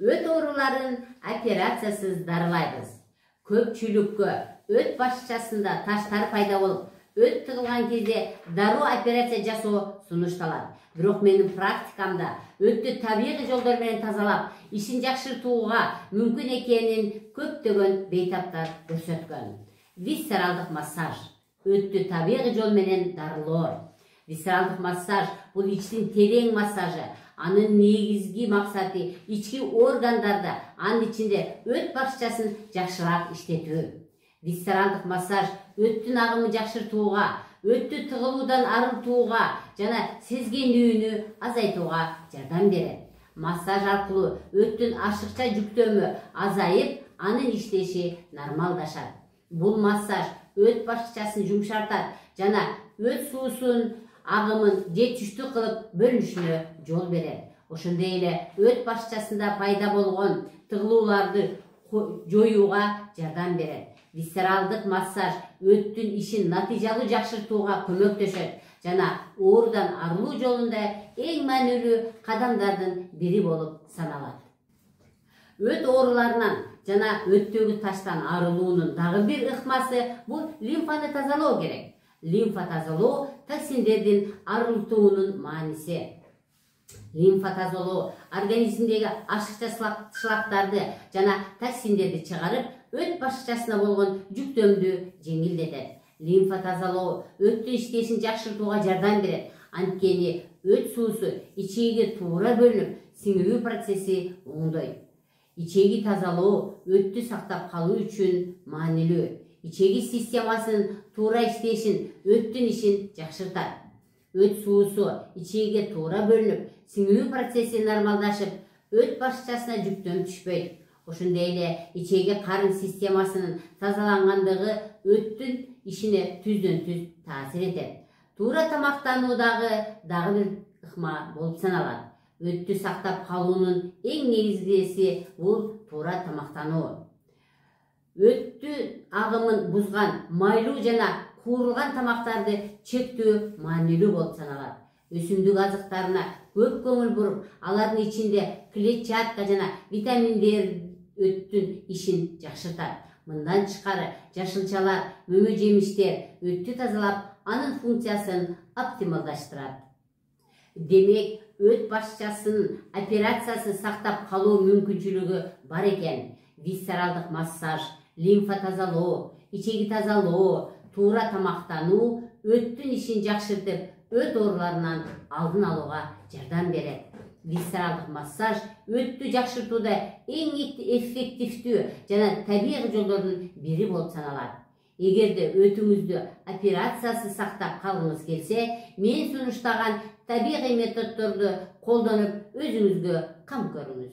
Өт ооруларын операциясыз дарылайбыз. Көпчүлүккө өт башчасында таштар пайда болуп, өт тыгылган кезде дароо операция жасоо сунушталат. Бирок менин практикамда өттү табигый жолдор менен тазалап, ишин жакшыртууга мүмкүн экенин көптөгөн бейтаптар көрсөткөн. Висцералдык массаж, өттү табигый жол менен дарылоо. Висцералдык массаж бул ичтин терең массажы. Анын негизги максаты ички органдарда, анын ичинде өт башчасын жакшыраак иштетүү. Висцералдык массаж өттүн агымын жакшыртууга, өттү тыгылуудан арылтууга жана сезгендүүнү азайтууга жардам берет. Массаж аркылуу өттүн ашыкча жүктөмү азайып, анын иштеши нормалдашат. Бул массаж өт башчасын жумшартат жана өт суусунун агымын жетиштүү кылып бөлүнүшүнө жол берет. Ошондой эле өт башчасында пайда болгон тыгылууларды жоюуга жардам берет. Висцералдык массаж өттүн ишин натыйжалуу жакшыртууга көмөктөшөт жана оорудан арылуу жолунда эң маанилүү кадамдардын бири болуп саналат. Өт ооруларынан жана өттөгү таштан арылуунун дагы бир ыкмасы бул лимфаны тазалоо керек. Лимфа тазалоо токсиндердин арылтуунун мааниси. Лимфа тазалоо организмдеги ашыкча шлактарды жана токсиндерди чыгарып, өт башчасына болгон жүктөмдү жеңилдетет. Лимфа тазалоо өттүн иштешин жакшыртууга жардам берет. Анткени өт суусу ичеги туура бөлүнүп, сиңирүү процесси оңдойт. Ичеги тазалоо өттү сактап калуу үчүн маанилүү. Ичеги системасынын туура иштешин, өттүн ишин жакшыртат. Өт суусу ичеге туура бөлүнүп, сиңирүү процесси нормалдашып, өт башчасына жүктөм түшпөйт. Ошондой эле ичеги карын системасынын тазалангандыгы өттүн ишине түздөн-түз таасир этет. Туура тамактануудагы дагы бир ыкма болуп саналат. Өттү сактап калуунун эң негизгиси бул туура тамактануу. Өттү агымын бузган майлуу жана куурулган тамактарды чектөө маанилүү болуп саналат. Өсүмдүк азыктарына көп көңүл буруп, алардын ичинде клетчатка жана витаминдер өттүн ишин жакшыртат. Мындан тышкары жашылчалар, мөмө жемиштер өттү тазалап, анын функциясын оптималдаштырат. Демек, өт башчасынын операциясын сактап калуу мүмкүнчүлүгү бар экен. Висцералдык массаж, лимфа тазалоо, ичеги тазалоо, туура тамактануу өттүн ишин жакшыртып, өт ооруларынан алдын алууга жардам берет. Висцералдык массаж өттү жакшыртууда эң эффективдүү жана табигый жолдордун бири болуп саналат. Эгерде өтүңүздү операциясыз сактап калгыңыз келсе, мен сунуштаган табигый методдорду колдонуп өзүңүзгө кам көрүңүз.